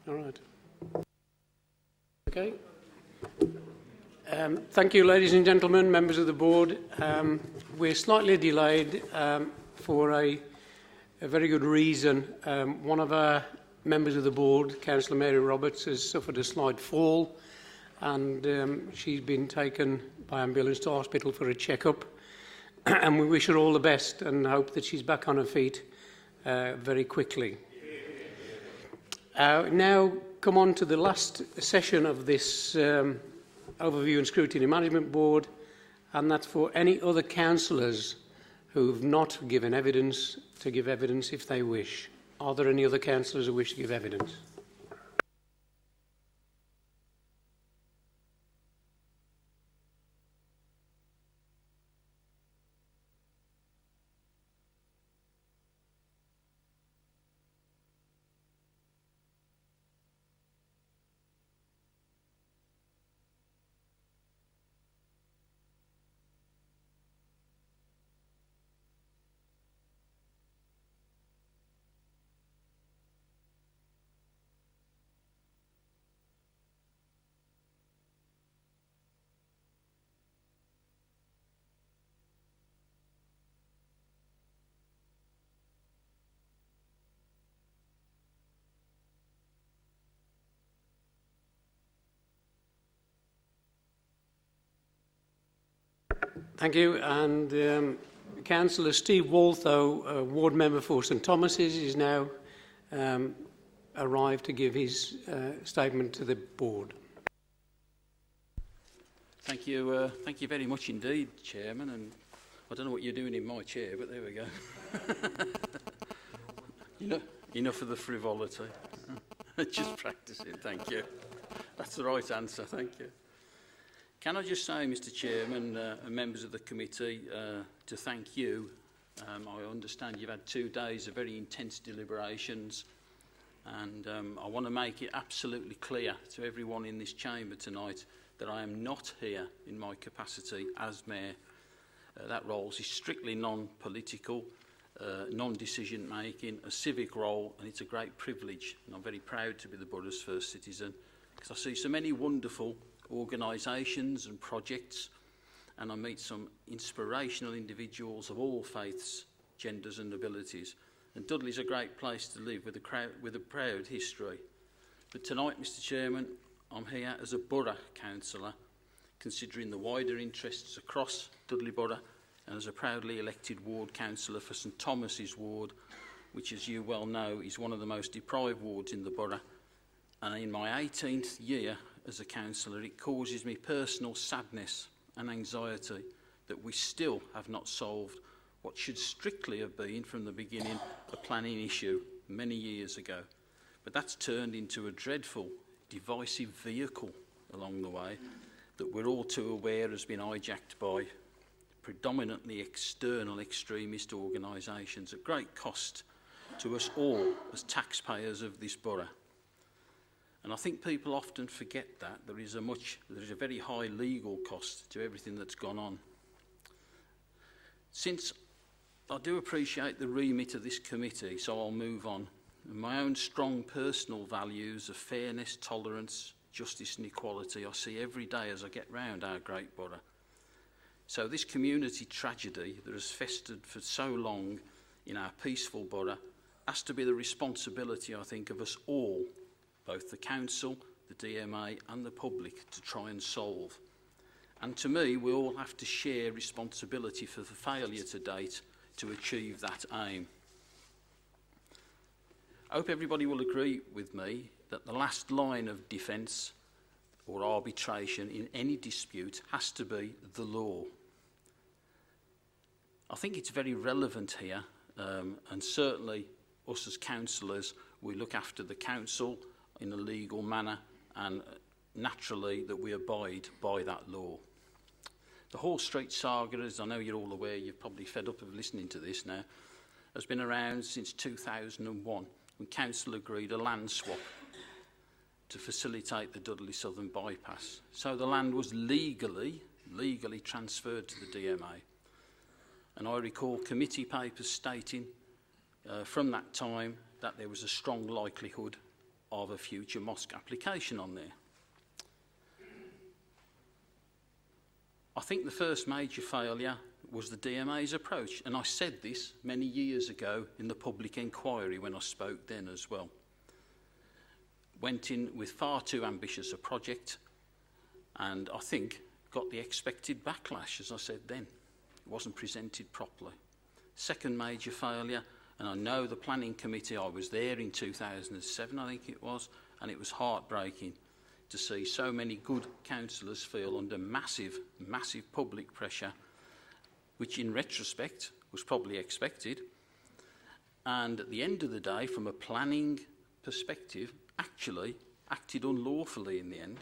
All right. Okay. Thank you, ladies and gentlemen, members of the board. We're slightly delayed for a very good reason. One of our members of the board, Councillor Mary Roberts, has suffered a slight fall, and she's been taken by ambulance to hospital for a checkup. And we wish her all the best and hope that she's back on her feet very quickly. Now come on to the last session of this Overview and Scrutiny Management Board, and that's for any other councillors who've not given evidence to give evidence if they wish. Are there any other councillors who wish to give evidence? Thank you. And Councillor Steve Waltho, Ward Member for St Thomas's, is now arrived to give his statement to the board. Thank you very much indeed, Chairman. And I don't know what you're doing in my chair, but there we go. Enough of the frivolity. Just practicing. Thank you. That's the right answer. Thank you. Can I just say, Mr Chairman and members of the committee, to thank you. I understand you've had 2 days of very intense deliberations, and I want to make it absolutely clear to everyone in this chamber tonight that I am not here in my capacity as Mayor. That role is strictly non-political, non-decision making, a civic role, and it's a great privilege. And I'm very proud to be the borough's first citizen, because I see so many wonderful organisations and projects, and I meet some inspirational individuals of all faiths, genders and abilities. And Dudley's a great place to live with a proud history. But tonight, Mr Chairman, I'm here as a borough councillor, considering the wider interests across Dudley Borough, and as a proudly elected ward councillor for St Thomas's ward, which, as you well know, is one of the most deprived wards in the borough. And in my 18th year as a councillor, it causes me personal sadness and anxiety that we still have not solved what should strictly have been, from the beginning, a planning issue many years ago. But that's turned into a dreadful, divisive vehicle along the way that we're all too aware has been hijacked by predominantly external extremist organisations at great cost to us all as taxpayers of this borough. And I think people often forget that there is a very high legal cost to everything that's gone on. Since I do appreciate the remit of this committee, so I'll move on. And my own strong personal values of fairness, tolerance, justice and equality I see every day as I get round our great borough. So this community tragedy that has festered for so long in our peaceful borough has to be the responsibility, I think, of us all, both the council, the DMA and the public, to try and solve. And to me, we all have to share responsibility for the failure to date to achieve that aim. I hope everybody will agree with me that the last line of defence or arbitration in any dispute has to be the law. I think it's very relevant here, and certainly us as councillors, we look after the council in a legal manner, and naturally that we abide by that law. The Hall Street saga, as I know you're all aware, you're probably fed up of listening to this now, has been around since 2001, when council agreed a land swap to facilitate the Dudley Southern bypass. So the land was legally transferred to the DMA. And I recall committee papers stating from that time that there was a strong likelihood of a future mosque application on there. I think the first major failure was the DMA's approach, and I said this many years ago in the public inquiry when I spoke then as well. Went in with far too ambitious a project, and I think got the expected backlash, as I said then. It wasn't presented properly. Second major failure, and I know the planning committee, I was there in 2007, I think it was, and it was heartbreaking to see so many good councillors feel under massive, massive public pressure, which in retrospect was probably expected, and at the end of the day, from a planning perspective, actually acted unlawfully in the end.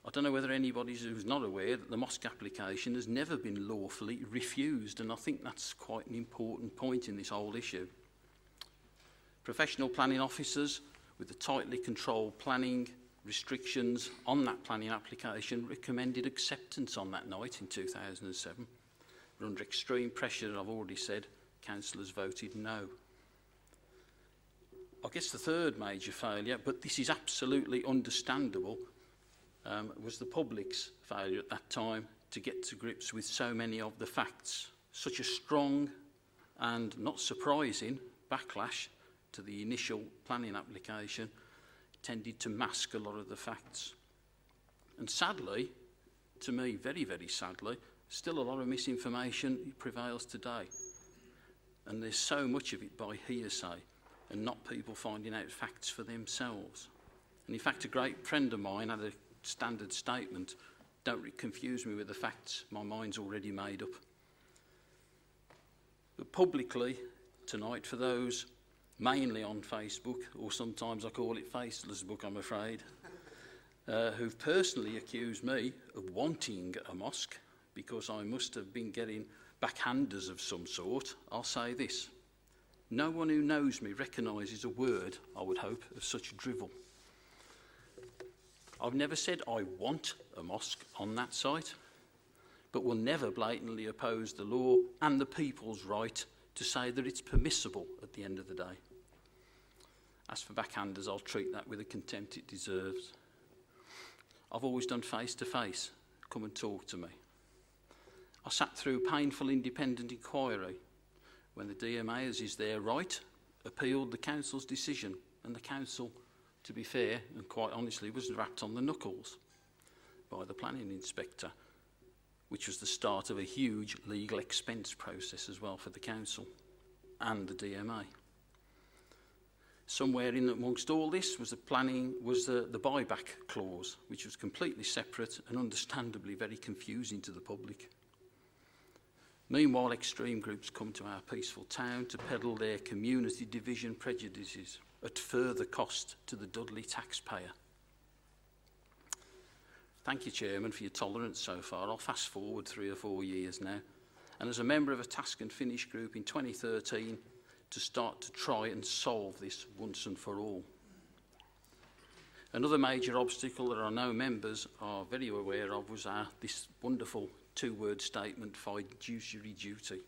I don't know whether anybody who's not aware that the mosque application has never been lawfully refused, and I think that's quite an important point in this whole issue. Professional planning officers with the tightly controlled planning restrictions on that planning application recommended acceptance on that night in 2007. But under extreme pressure, I've already said, councillors voted no. I guess the third major failure, but this is absolutely understandable, was the public's failure at that time to get to grips with so many of the facts. Such a strong and not surprising backlash to the initial planning application tended to mask a lot of the facts. And sadly, to me, very, very sadly, still a lot of misinformation prevails today. And there's so much of it by hearsay and not people finding out facts for themselves. And in fact, a great friend of mine had a standard statement: don't confuse me with the facts, my mind's already made up. But publicly tonight, for those mainly on Facebook, or sometimes I call it Faceless Book, I'm afraid, who've personally accused me of wanting a mosque because I must have been getting backhanders of some sort, I'll say this: no one who knows me recognises a word, I would hope, of such drivel. I've never said I want a mosque on that site, but will never blatantly oppose the law and the people's right to say that it's permissible at the end of the day. As for backhanders, I'll treat that with the contempt it deserves. I've always done face-to-face. Come and talk to me. I sat through painful independent inquiry when the DMA, as is their right, appealed the council's decision, and the council, to be fair and quite honestly, was wrapped on the knuckles by the planning inspector, which was the start of a huge legal expense process as well for the council and the DMA. Somewhere in amongst all this was the buyback clause, which was completely separate and understandably very confusing to the public. Meanwhile, extreme groups come to our peaceful town to peddle their community division prejudices at further cost to the Dudley taxpayer. Thank you, Chairman, for your tolerance so far. I'll fast forward 3 or 4 years now. And as a member of a task and finish group in 2013, to start to try and solve this once and for all. Another major obstacle that I know members are very aware of was this wonderful 2-word statement, fiduciary duty.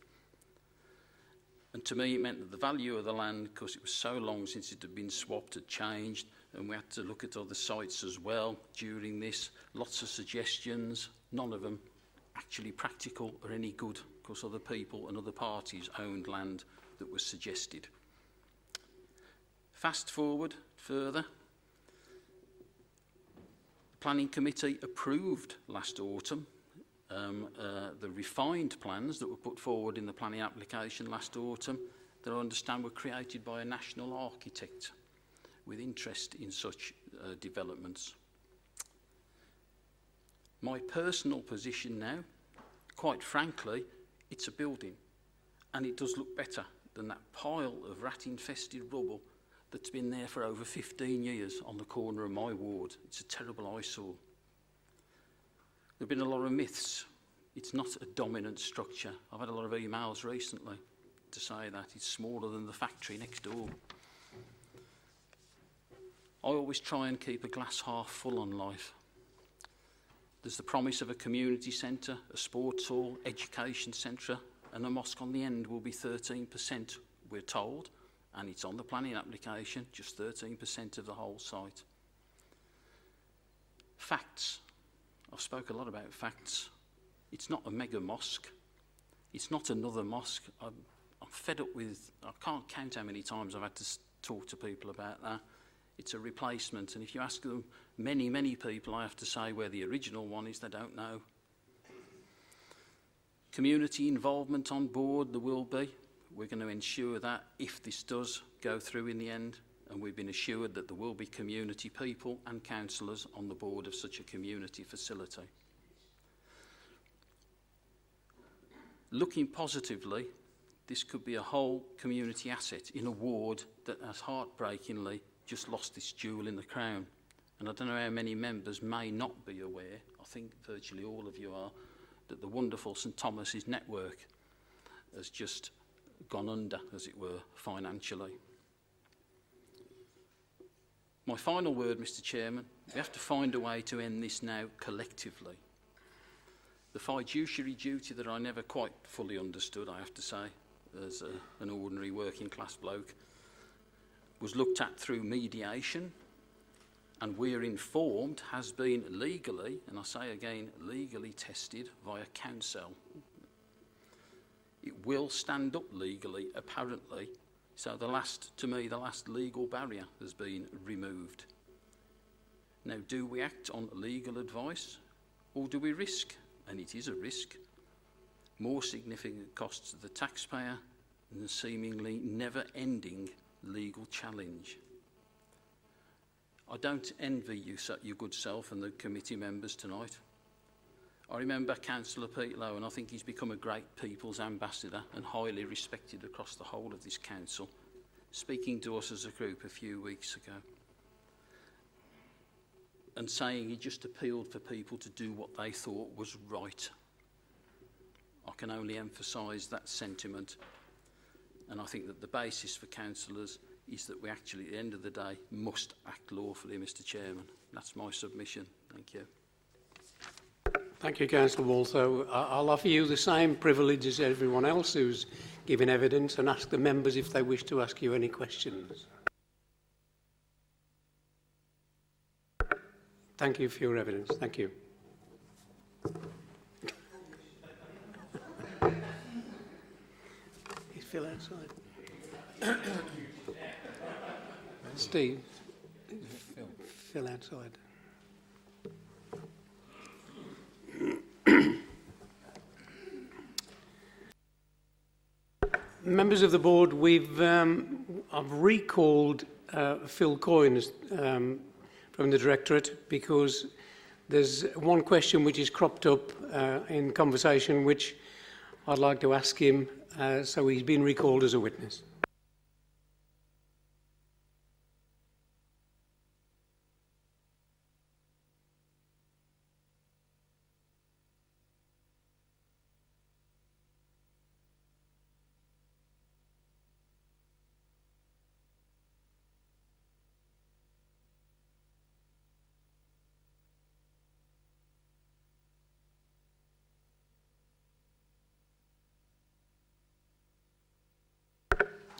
And to me, it meant that the value of the land, because it was so long since it had been swapped, had changed, and we had to look at other sites as well during this. Lots of suggestions, none of them actually practical or any good, because other people and other parties owned land that was suggested. Fast forward further. The Planning Committee approved last autumn the refined plans that were put forward in the planning application last autumn that I understand were created by a national architect with interest in such developments. My personal position now, quite frankly, it's a building, and it does look better than that pile of rat-infested rubble that's been there for over 15 years on the corner of my ward. It's a terrible eyesore. There have been a lot of myths. It's not a dominant structure. I've had a lot of emails recently to say that it's smaller than the factory next door. I always try and keep a glass half full on life. There's the promise of a community centre, a sports hall, education centre, and a mosque on the end will be 13%, we're told, and it's on the planning application, just 13% of the whole site. Facts. I've spoke a lot about facts. It's not a mega mosque. It's not another mosque. I'm fed up with, I can't count how many times I've had to talk to people about that. It's a replacement, and if you ask them, many people, I have to say where the original one is, they don't know. Community involvement on board, there will be. We're going to ensure that if this does go through in the end, and we've been assured that there will be community people and councillors on the board of such a community facility. Looking positively, this could be a whole community asset in a ward that has heartbreakingly just lost this jewel in the crown. And I don't know how many members may not be aware, I think virtually all of you are, that the wonderful St Thomas's network has just gone under, as it were, financially. My final word, Mr Chairman, we have to find a way to end this now collectively. The fiduciary duty that I never quite fully understood, I have to say, as an ordinary working class bloke, was looked at through mediation, and we're informed has been legally, and I say again, legally tested via council. It will stand up legally, apparently, so the last legal barrier has been removed. Now, do we act on legal advice, or do we risk, and it is a risk, more significant costs to the taxpayer and a seemingly never-ending legal challenge? I don't envy you, your good self and the committee members tonight. I remember Councillor Pete Lowe, and I think he's become a great people's ambassador and highly respected across the whole of this council, speaking to us as a group a few weeks ago and saying he just appealed for people to do what they thought was right. I can only emphasise that sentiment, and I think that the basis for councillors is that we actually, at the end of the day, must act lawfully, Mr Chairman. That's my submission. Thank you. Thank you, Councillor Wall. So I'll offer you the same privilege as everyone else who's giving evidence, and ask the members if they wish to ask you any questions. Thank you for your evidence. Thank you. Is Phil outside? Steve? Phil outside. Members of the board, I've recalled Phil Coyne from the Directorate because there's one question which has cropped up in conversation which I'd like to ask him, so he's been recalled as a witness.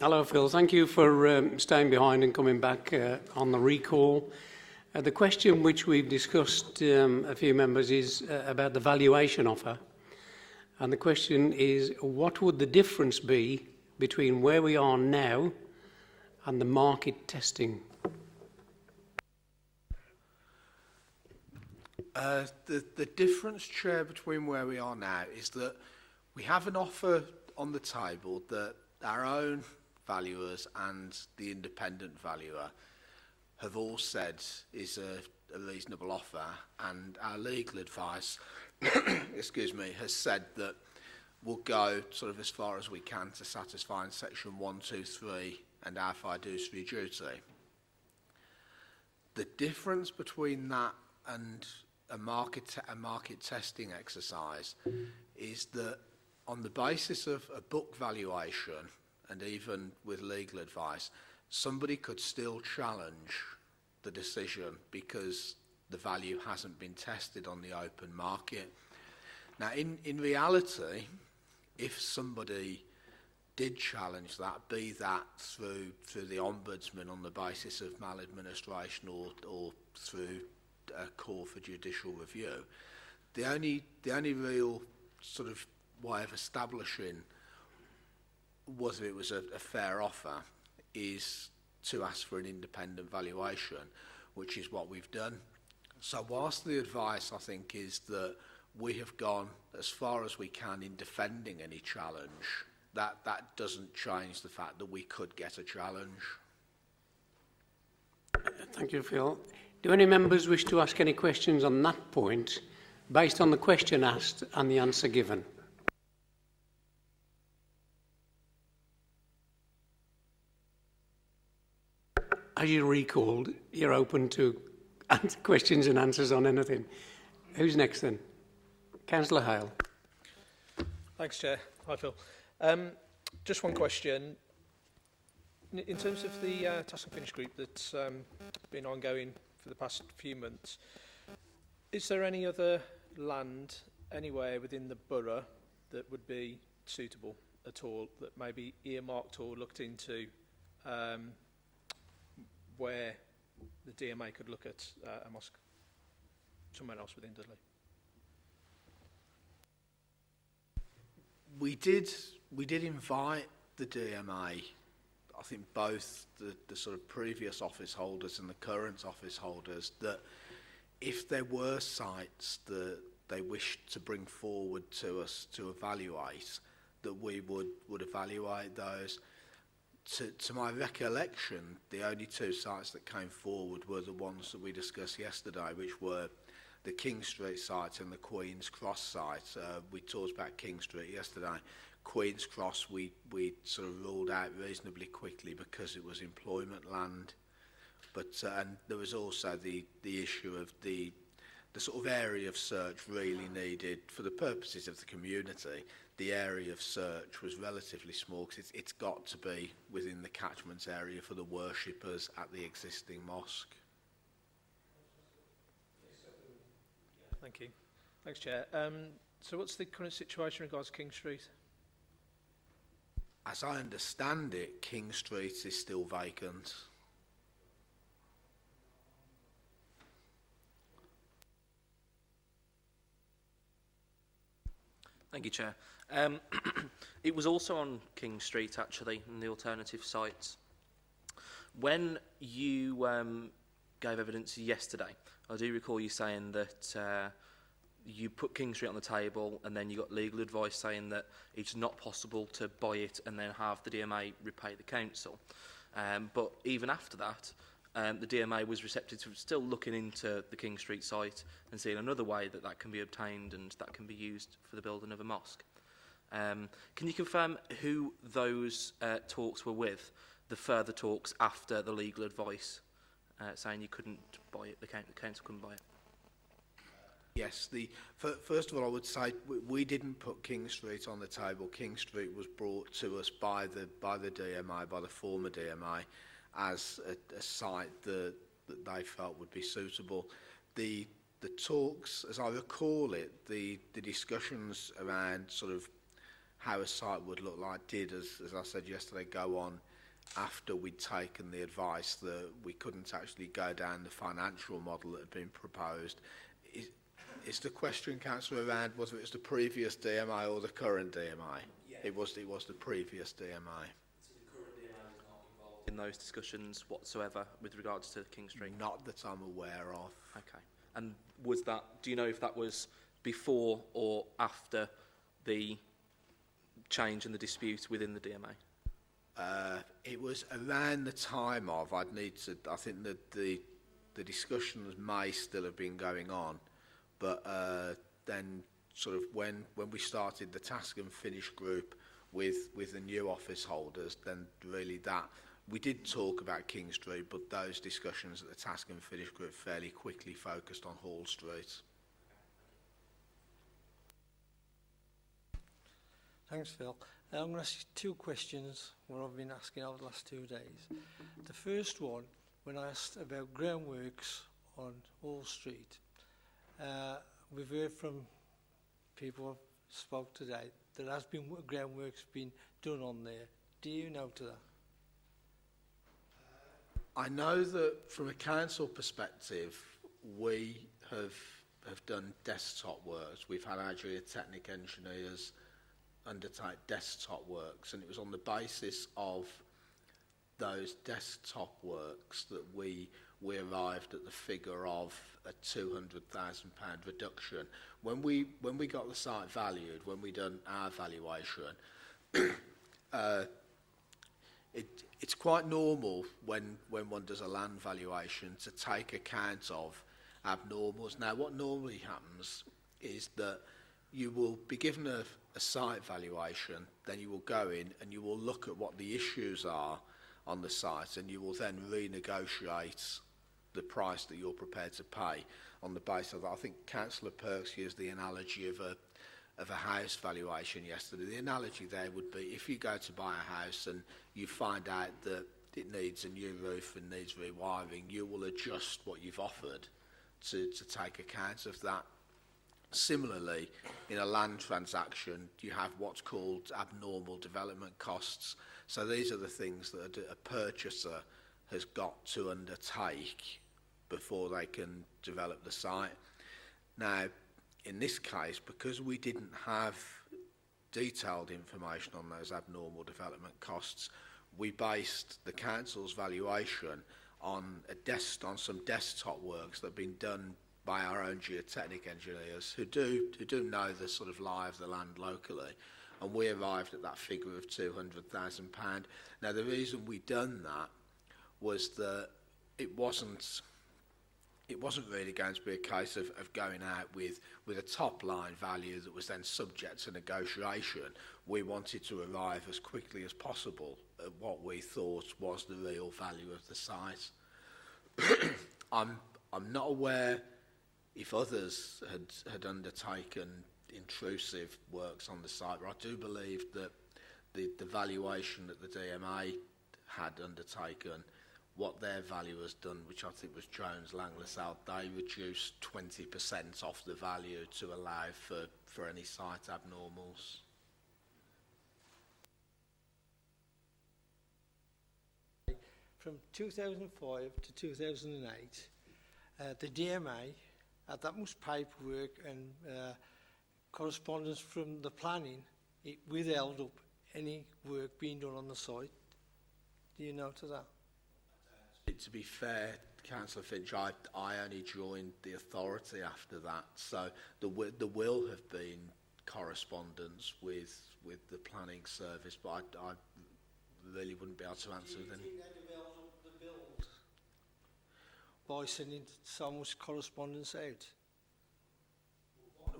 Hello, Phil. Thank you for staying behind and coming back on the recall. The question which we've discussed, a few members, is about the valuation offer. And the question is, what would the difference be between where we are now and the market testing? The difference, Chair, between where we are now is that we have an offer on the table that our own valuers and the independent valuer have all said is a reasonable offer, and our legal advice excuse me, has said that we'll go sort of as far as we can to satisfying section 123 and our fiduciary duty. The difference between that and a market testing exercise is that on the basis of a book valuation, and even with legal advice, somebody could still challenge the decision because the value hasn't been tested on the open market. Now, in reality, if somebody did challenge that, be that through the Ombudsman on the basis of maladministration or through a call for judicial review, the only real sort of way of establishing whether it was a fair offer is to ask for an independent valuation, which is what we've done. So whilst the advice, I think, is that we have gone as far as we can in defending any challenge, that doesn't change the fact that we could get a challenge. Thank you, Phil. Do any members wish to ask any questions on that point based on the question asked and the answer given? As you recalled, you're open to questions and answers on anything. Who's next then? Councillor Hale. Thanks, Chair. Hi, Phil. Just one question. In terms of the task and finish group that's been ongoing for the past few months, is there any other land anywhere within the borough that would be suitable at all, that may be earmarked or looked into, where the DMA could look at a mosque somewhere else within Dudley? We did invite the DMA, I think both the sort of previous office holders and the current office holders, that if there were sites that they wished to bring forward to us to evaluate, that we would evaluate those. To my recollection, the only two sites that came forward were the ones that we discussed yesterday, which were the King Street site and the Queen's Cross site. We talked about King Street yesterday. Queen's Cross we sort of ruled out reasonably quickly because it was employment land. But and there was also the issue of the sort of area of search really needed for the purposes of the community. The area of search was relatively small because it's got to be within the catchment area for the worshippers at the existing mosque. Thank you. Thanks, Chair. So what's the current situation in regards to King Street? As I understand it, King Street is still vacant. Thank you, Chair. It was also on King Street, actually, in the alternative sites. When you gave evidence yesterday, I do recall you saying that you put King Street on the table and then you got legal advice saying that it's not possible to buy it and then have the DMA repay the council. But even after that, the DMA was receptive to still looking into the King Street site and seeing another way that that can be obtained and that can be used for the building of a mosque. Can you confirm who those talks were with, the further talks after the legal advice saying you couldn't buy it, the council couldn't buy it? Yes, first of all, I would say we didn't put King Street on the table. King Street was brought to us by the DMA, by the former DMA, as a site that they felt would be suitable. The talks, as I recall it, the discussions around sort of how a site would look like did, as I said yesterday, go on after we'd taken the advice that we couldn't actually go down the financial model that had been proposed. Is the question, Councillor, around whether it was the previous DMI or the current DMI? Yeah. It was the previous DMI. So the current DMI is not involved in those discussions whatsoever with regards to King Street? Not that I'm aware of. Okay. And was that, do you know if that was before or after the change in the dispute within the DMA? It was around the time of, I think that the discussions may still have been going on, but then sort of when we started the task and finish group with the new office holders, then really that, we did talk about King Street, but those discussions at the task and finish group fairly quickly focused on Hall Street. Thanks, Phil. I'm going to ask you two questions what I've been asking over the last 2 days. The first one, when I asked about groundworks on Hall Street, we've heard from people who spoke today there has been groundworks been done on there. Do you know to that? I know that from a council perspective, we have done desktop works. We've had our geotechnic engineers undertake desktop works, and it was on the basis of those desktop works that we arrived at the figure of a £200,000 reduction. When we got the site valued, when we done our valuation, it's quite normal when one does a land valuation to take account of abnormals. Now, what normally happens is that you will be given a site valuation, then you will go in and you will look at what the issues are on the site, and you will then renegotiate the price that you're prepared to pay on the basis of that. I think Councillor Perks used the analogy of a house valuation yesterday. The analogy there would be if you go to buy a house and you find out that it needs a new roof and needs rewiring, you will adjust what you've offered to take account of that. Similarly, in a land transaction, you have what's called abnormal development costs. So these are the things that a purchaser has got to undertake before they can develop the site. Now, in this case, because we didn't have detailed information on those abnormal development costs, we based the council's valuation on some desktop works that have been done by our own geotechnic engineers who do know the sort of lie of the land locally, and we arrived at that figure of £200,000. Now, the reason we done that was that it wasn't really going to be a case of going out with a top line value that was then subject to negotiation. We wanted to arrive as quickly as possible at what we thought was the real value of the site. I'm not aware if others had undertaken intrusive works on the site, but I do believe that the valuation that the DMA had undertaken, what their valuer's done, which I think was Jones Lang LaSalle, they reduced 20% off the value to allow for any site abnormals. From 2005 to 2008, the DMA had that much paperwork and correspondence from the planning. It withheld up any work being done on the site. Do you know to that? To be fair, Councillor Finch, I only joined the authority after that, so there will have been correspondence with the planning service, but I really wouldn't be able to answer them. Do you think they developed up the build by sending so much correspondence out?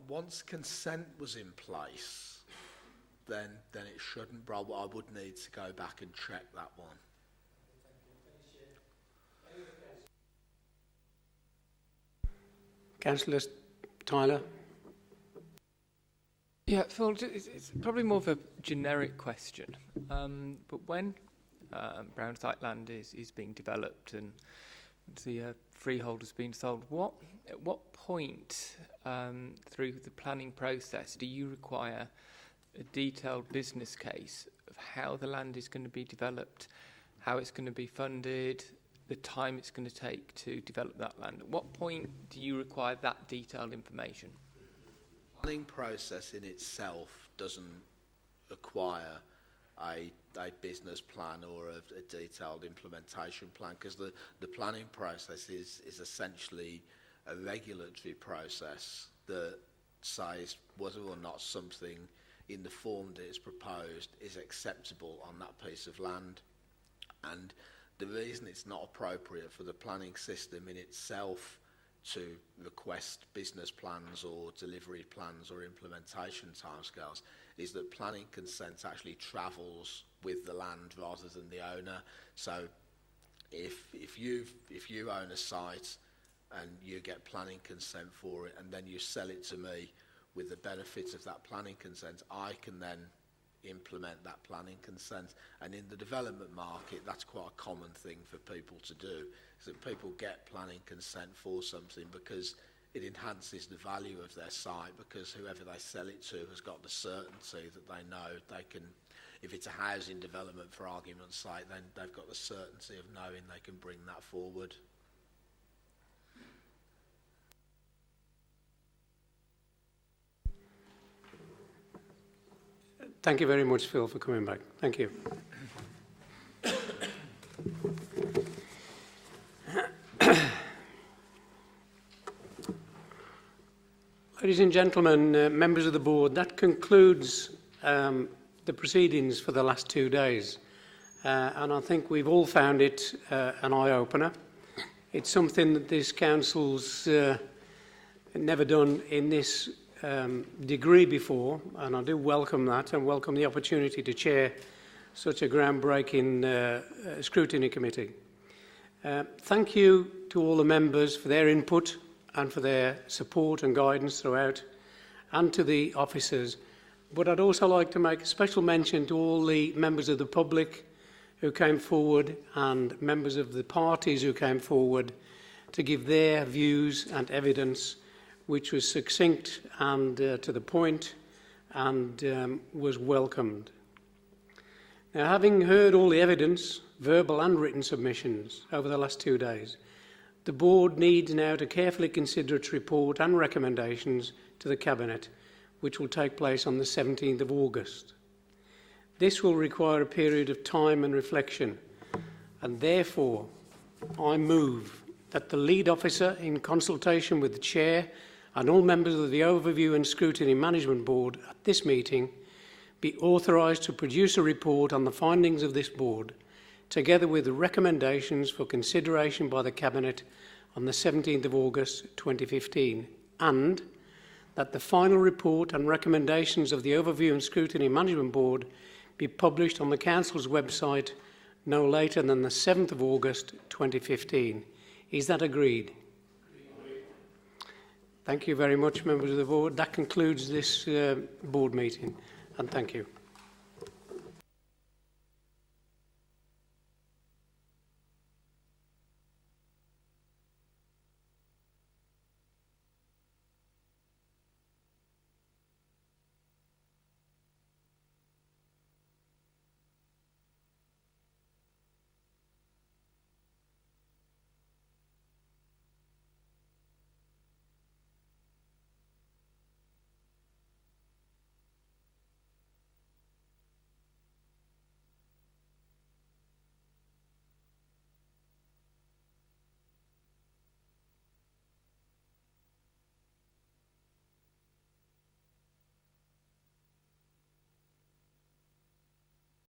Once consent was in place, then it shouldn't, but I would need to go back and check that one. Councillor Tyler. Yeah, Phil, it's probably more of a generic question, but when brown site land is being developed and the freehold has been sold, at what point through the planning process do you require a detailed business case of how the land is going to be developed, how it's going to be funded, the time it's going to take to develop that land? At what point do you require that detailed information? The planning process in itself doesn't require a business plan or a detailed implementation plan, because the planning process is essentially a regulatory process that says whether or not something in the form that is proposed is acceptable on that piece of land. And the reason it's not appropriate for the planning system in itself to request business plans or delivery plans or implementation timescales is that planning consent actually travels with the land rather than the owner. So if you own a site and you get planning consent for it and then you sell it to me with the benefit of that planning consent, I can then implement that planning consent. And in the development market, that's quite a common thing for people to do, is that people get planning consent for something because it enhances the value of their site, because whoever they sell it to has got the certainty that they know they can, if it's a housing development for argument's sake, then they've got the certainty of knowing they can bring that forward. Thank you very much, Phil, for coming back. Thank you. Ladies and gentlemen, members of the board, that concludes the proceedings for the last 2 days. And I think we've all found it an eye-opener. It's something that this council's never done in this degree before, and I do welcome that and welcome the opportunity to chair such a groundbreaking scrutiny committee. Thank you to all the members for their input and for their support and guidance throughout, and to the officers. But I'd also like to make a special mention to all the members of the public who came forward and members of the parties who came forward to give their views and evidence, which was succinct and to the point, and was welcomed. Now, having heard all the evidence, verbal and written submissions over the last 2 days, the board needs now to carefully consider its report and recommendations to the Cabinet, which will take place on the 17th of August. This will require a period of time and reflection, and therefore I move that the lead officer, in consultation with the Chair and all members of the Overview and Scrutiny Management Board at this meeting, be authorised to produce a report on the findings of this board, together with the recommendations for consideration by the Cabinet on the 17th of August 2015, and that the final report and recommendations of the Overview and Scrutiny Management Board be published on the Council's website no later than the 7th of August 2015. Is that agreed? Thank you very much, members of the board. That concludes this board meeting, and thank you.